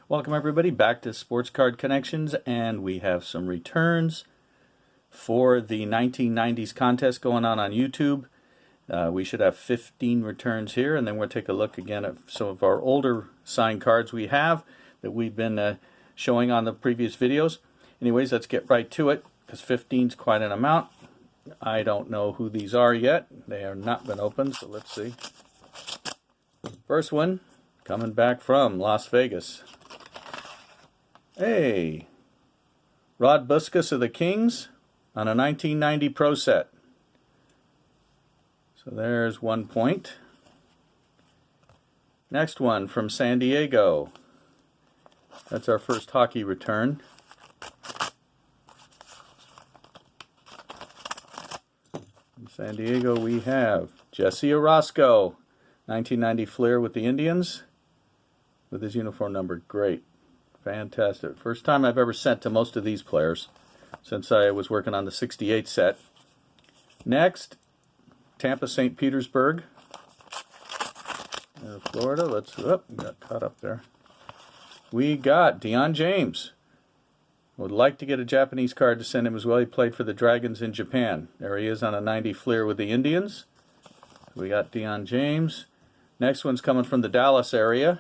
Welcome everybody back to Sports Card Connections, and we have some returns for the 1990s contest going on YouTube. We should have 15 returns here, and then we'll take a look again at some of our older signed cards we have that we've been showing on the previous videos. Anyways, let's get right to it, because 15 is quite an amount. I don't know who these are yet. They have not been opened, so let's see. First one, coming back from Las Vegas. Hey, Rod Buskus of the Kings on a 1990 Pro Set. So there's 1 point. Next one from San Diego. That's our first hockey return. From San Diego we have Jesse Orozco, 1990 Fleer with the Indians, with his uniform number. Great. Fantastic. First time I've ever sent to most of these players since I was working on the 68 set. Next, Tampa St. Petersburg. Florida. Let's, got caught up there. We got Dion James. Would like to get a Japanese card to send him as well. He played for the Dragons in Japan. There he is on a 90 Fleer with the Indians. We got Dion James. Next one's coming from the Dallas area.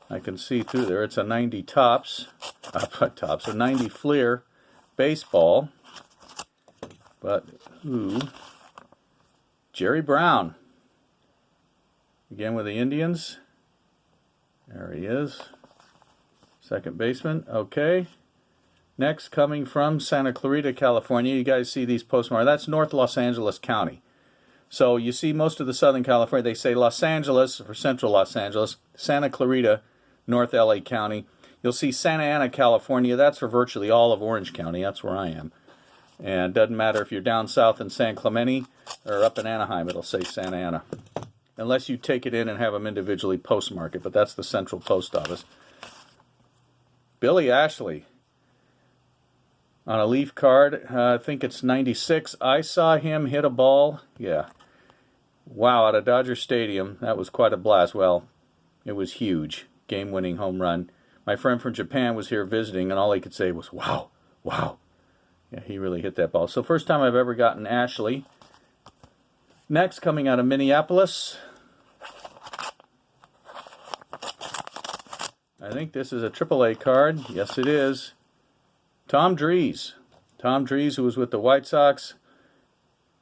I can see through there. It's a 90 Topps, a 90 Fleer baseball. But, Jerry Brown. Again with the Indians. There he is. Second baseman. Okay. Next, coming from Santa Clarita, California. You guys see these postmarks. That's North Los Angeles County. So you see most of the Southern California, they say Los Angeles for Central Los Angeles, Santa Clarita, North LA County. You'll see Santa Ana, California. That's for virtually all of Orange County. That's where I am. And it doesn't matter if you're down south in San Clemente or up in Anaheim, it'll say Santa Ana. Unless you take it in and have them individually postmark it, but that's the central post office. Billy Ashley on a Leaf card. I think it's 96. I saw him hit a ball. Yeah. Wow, out of Dodger Stadium. That was quite a blast. Well, it was huge. Game-winning home run. My friend from Japan was here visiting, and all he could say was, wow, wow. Yeah, he really hit that ball. So first time I've ever gotten Ashley. Next, coming out of Minneapolis. I think this is a AAA card. Yes, it is. Tom Dreese. Tom Dreese, who was with the White Sox,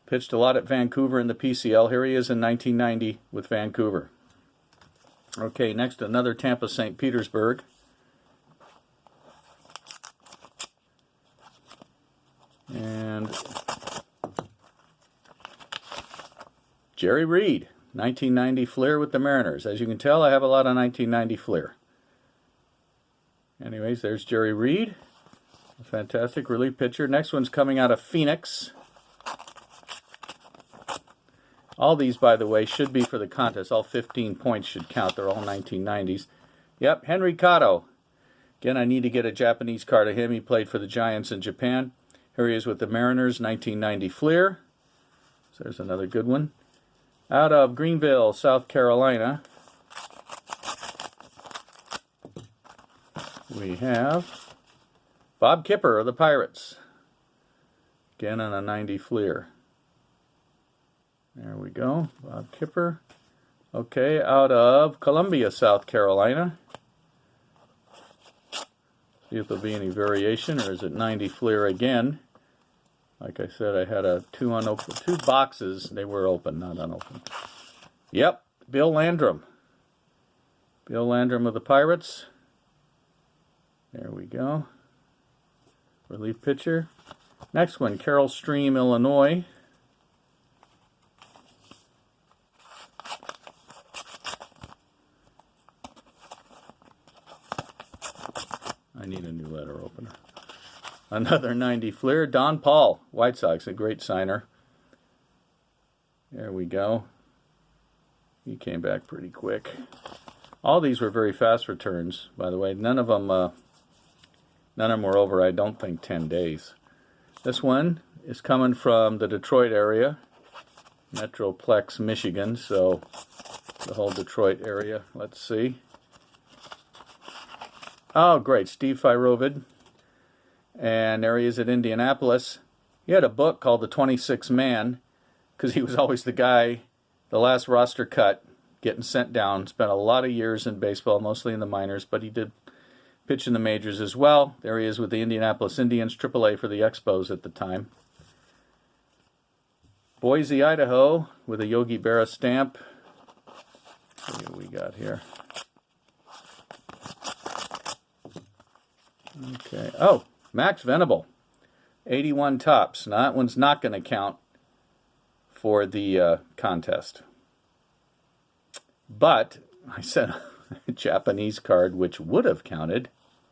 pitched a lot at Vancouver in the PCL. Here he is in 1990 with Vancouver. Okay, next another Tampa St. Petersburg. And Jerry Reed, 1990 Fleer with the Mariners. As you can tell, I have a lot of 1990 Fleer. Anyways, there's Jerry Reed. A fantastic relief pitcher. Next one's coming out of Phoenix. All these, by the way, should be for the contest. All 15 points should count. They're all 1990s. Yep, Henry Kato. Again, I need to get a Japanese card of him. He played for the Giants in Japan. Here he is with the Mariners, 1990 Fleer. So there's another good one. Out of Greenville, South Carolina, we have Bob Kipper of the Pirates. Again on a 90 Fleer. There we go, Bob Kipper. Okay, out of Columbia, South Carolina. See if there'll be any variation, or is it 90 Fleer again? Like I said, I had two boxes. They were open, not unopened. Yep, Bill Landrum. Bill Landrum of the Pirates. There we go. Relief pitcher. Next one, Carroll Stream, Illinois. I need a new letter opener. Another 90 Fleer. Don Paul, White Sox, a great signer. There we go. He came back pretty quick. All these were very fast returns, by the way. None of them were over, I don't think, 10 days. This one is coming from the Detroit area, Metroplex, Michigan, so the whole Detroit area. Let's see. Oh, great. Steve Fyrovid. And there he is at Indianapolis. He had a book called The 26th Man, because he was always the guy, the last roster cut, getting sent down. Spent a lot of years in baseball, mostly in the minors, but he did pitch in the majors as well. There he is with the Indianapolis Indians, AAA for the Expos at the time. Boise, Idaho, with a Yogi Berra stamp. Let's see what we got here. Okay. Oh, Max Venable, 81 tops. Now that one's not going to count for the contest. But I sent a Japanese card which would have counted,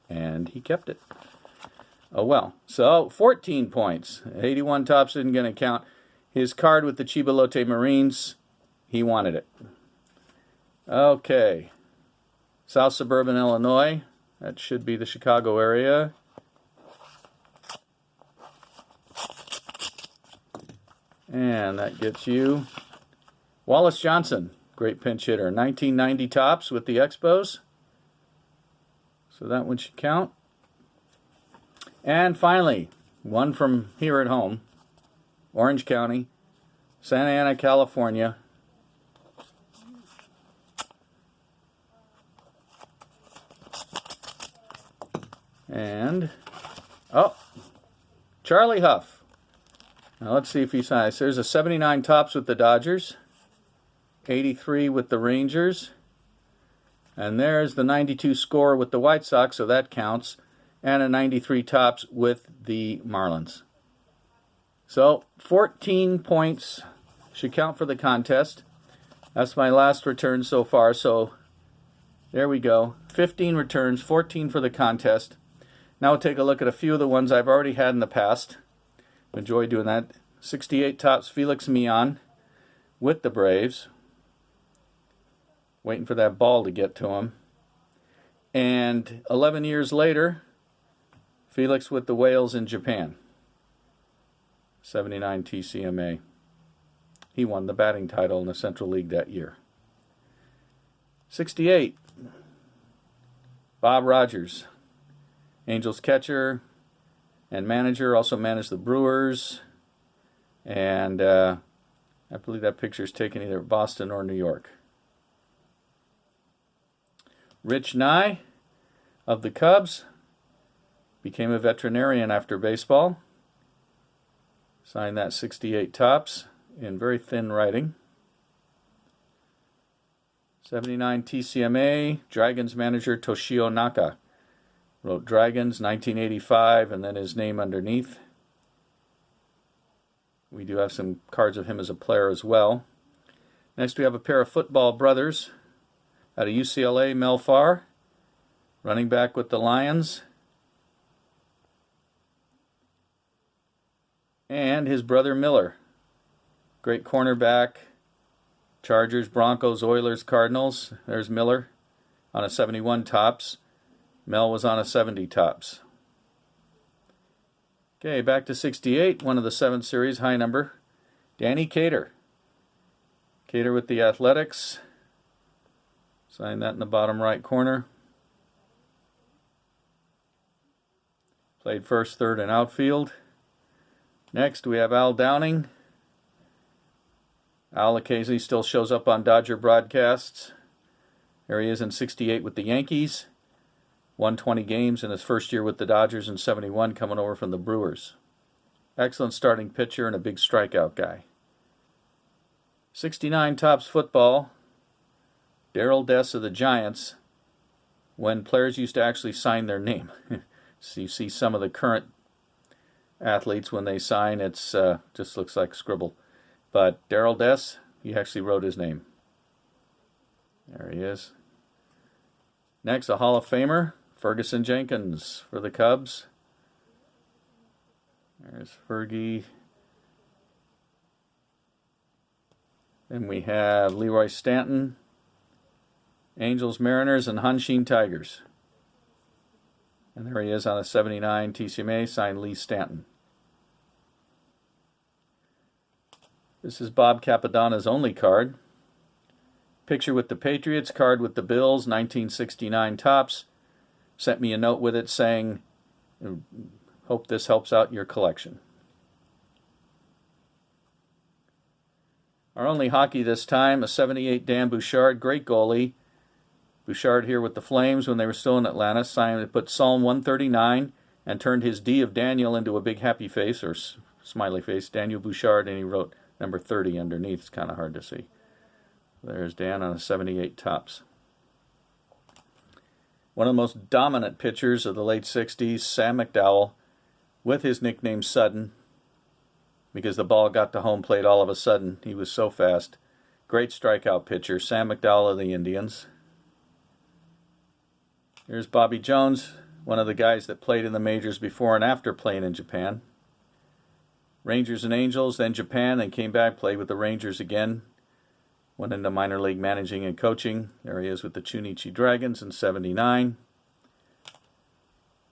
and he kept it. Oh well. So 14 points. 81 tops isn't going to count. His card with the Chiba Lotte Marines, he wanted it. Okay. South Suburban Illinois. That should be the Chicago area. And that gets you Wallace Johnson, great pinch hitter. 1990 tops with the Expos. So that one should count. And finally, one from here at home, Orange County, Santa Ana, California. And, oh, Charlie Huff. Now let's see if he signs. There's a 79 tops with the Dodgers, 83 with the Rangers, and there's the 92 score with the White Sox, so that counts, and a 93 tops with the Marlins. So 14 points should count for the contest. That's my last return so far, so there we go. 15 returns, 14 for the contest. Now we'll take a look at a few of the ones I've already had in the past. Enjoy doing that. 68 tops Felix Mian with the Braves. Waiting for that ball to get to him. And 11 years later, Felix with the Whales in Japan. 79 TCMA. He won the batting title in the Central League that year. 68, Bob Rogers. Angels catcher and manager, also managed the Brewers, and I believe that picture is taken either Boston or New York. Rich Nye of the Cubs became a veterinarian after baseball. Signed that 68 tops in very thin writing. 79 TCMA, Dragons manager Toshio Naka. Wrote Dragons, 1985, and then his name underneath. We do have some cards of him as a player as well. Next we have a pair of football brothers out of UCLA, Mel Farr, running back with the Lions. And his brother Miller, great cornerback, Chargers, Broncos, Oilers, Cardinals. There's Miller on a 71 tops. Mel was on a 70 tops. Okay, back to 68, one of the 7 series, high number. Danny Cater. Cater with the Athletics. Sign that in the bottom right corner. Played first, third, and outfield. Next, we have Al Downing. Al occasionally still shows up on Dodger broadcasts. There he is in 68 with the Yankees. Won 20 games in his first year with the Dodgers in 71, coming over from the Brewers. Excellent starting pitcher and a big strikeout guy. 69 tops football. Daryl Knowles of the Giants, when players used to actually sign their name. So you see some of the current athletes, when they sign, it's just looks like scribble. But Daryl Knowles, he actually wrote his name. There he is. Next, a Hall of Famer, Ferguson Jenkins for the Cubs. There's Fergie. Then we have Leroy Stanton, Angels, Mariners, and Hanshin Tigers. And there he is on a 79 TCMA, signed Lee Stanton. This is Bob Capodona's only card. Picture with the Patriots, card with the Bills, 1969 tops. sent me a note with it saying, hope this helps out your collection. Our only hockey this time, a 78 Dan Bouchard, great goalie. Bouchard here with the Flames when they were still in Atlanta, signed to put Psalm 139 and turned his D of Daniel into a big happy face or smiley face, Daniel Bouchard, and he wrote number 30 underneath. It's kind of hard to see. There's Dan on a 78 Topps. One of the most dominant pitchers of the late 60s, Sam McDowell, with his nickname Sudden, because the ball got to home plate all of a sudden. He was so fast. Great strikeout pitcher, Sam McDowell of the Indians. Here's Bobby Jones, one of the guys that played in the majors before and after playing in Japan. Rangers and Angels, then Japan, then came back, played with the Rangers again. Went into minor league managing and coaching. There he is with the Chunichi Dragons in '79.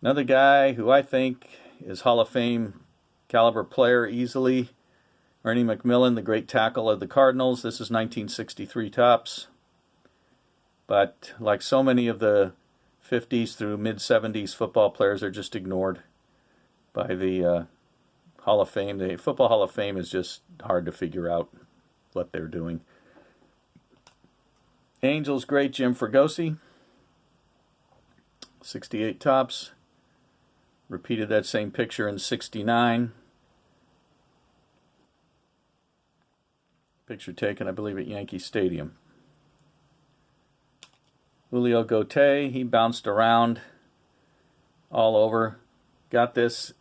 Another guy who I think is Hall of Fame caliber player easily, Ernie McMillan, the great tackle of the Cardinals. This is 1963 Topps. But like so many of the 50s through mid-70s football players, are just ignored by the Hall of Fame. The Football Hall of Fame is just hard to figure out what they're doing. Angels great Jim Fregosi, 68 Topps. Repeated that same picture in '69. Picture taken, I believe, at Yankee Stadium. Julio Gauthier, he bounced around all over. Got this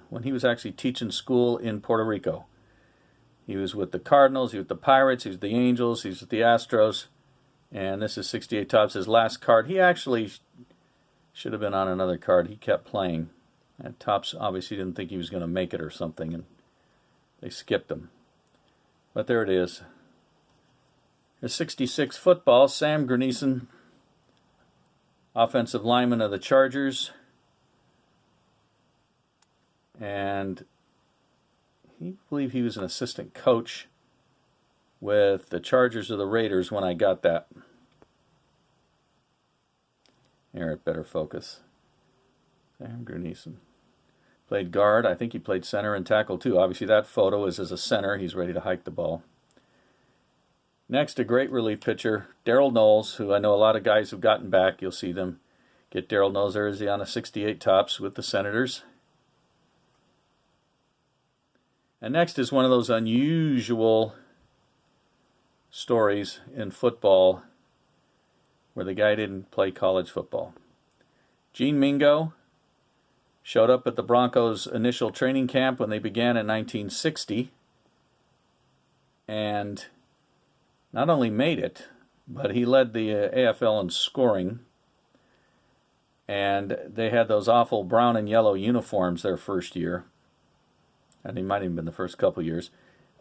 when he was actually teaching school in Puerto Rico. He was with the Cardinals, he was with the Pirates, he was with the Angels, he was with the Astros. And this is 68 Topps, his last card. He actually should have been on another card. He kept playing. And Topps obviously didn't think he was going to make it or something, and they skipped him. But there it is. There's 66 football, Sam Granison, offensive lineman of the Chargers. And I believe he was an assistant coach with the Chargers or the Raiders when I got that. Here, it better focus. Sam Granison. Played guard. I think he played center and tackle too. Obviously that photo is as a center. He's ready to hike the ball. Next, a great relief pitcher, Daryl Knowles, who I know a lot of guys have gotten back. You'll see them get Daryl Knowles. There is he on a 68 Topps with the Senators. And next is one of those unusual stories in football where the guy didn't play college football. Gene Mingo showed up at the Broncos' initial training camp when they began in 1960 and not only made it, but he led the AFL in scoring. And they had those awful brown and yellow uniforms their first year. And they might have even been the first couple years.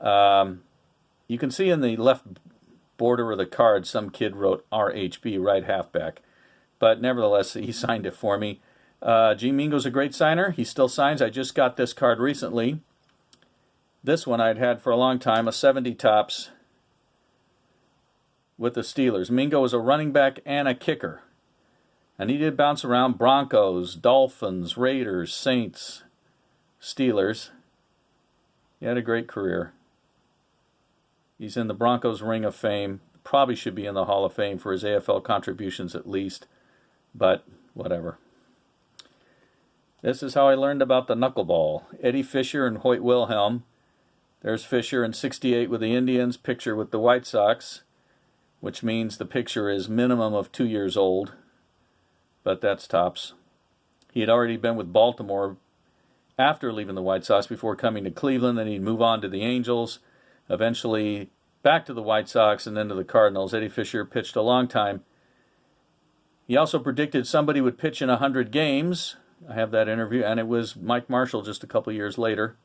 You can see in the left border of the card, some kid wrote RHB, right halfback. But nevertheless, he signed it for me. Gene Mingo's a great signer. He still signs. I just got this card recently. This one I'd had for a long time, a 70 Topps with the Steelers. Mingo was a running back and a kicker. And he did bounce around Broncos, Dolphins, Raiders, Saints, Steelers. He had a great career. He's in the Broncos Ring of Fame. Probably should be in the Hall of Fame for his AFL contributions at least. But whatever. This is how I learned about the knuckleball. Eddie Fisher and Hoyt Wilhelm. There's Fisher in '68 with the Indians, picture with the White Sox, which means the picture is minimum of 2 years old. But that's Topps. He had already been with Baltimore after leaving the White Sox before coming to Cleveland. Then he'd move on to the Angels, eventually back to the White Sox and then to the Cardinals. Eddie Fisher pitched a long time. He also predicted somebody would pitch in 100 games. I have that interview, and it was Mike Marshall just a couple years later.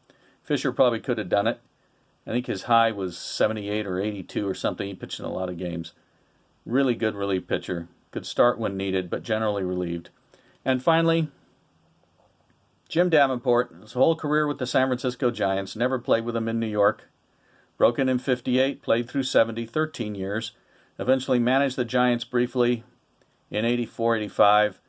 Fisher probably could have done it. I think his high was 78 or 82 or something. He pitched in a lot of games. Really good relief pitcher. Could start when needed, but generally relieved. And finally, Jim Davenport. His whole career with the San Francisco Giants. Never played with them in New York. Broken in '58, played through '70, 13 years. Eventually managed the Giants briefly in '84, '85.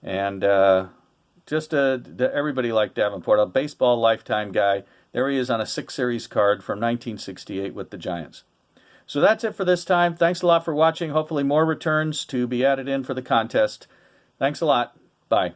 And everybody liked Davenport, a baseball lifetime guy. There he is on a 6 Series card from 1968 with the Giants. So that's it for this time. Thanks a lot for watching. Hopefully more returns to be added in for the contest. Thanks a lot. Bye.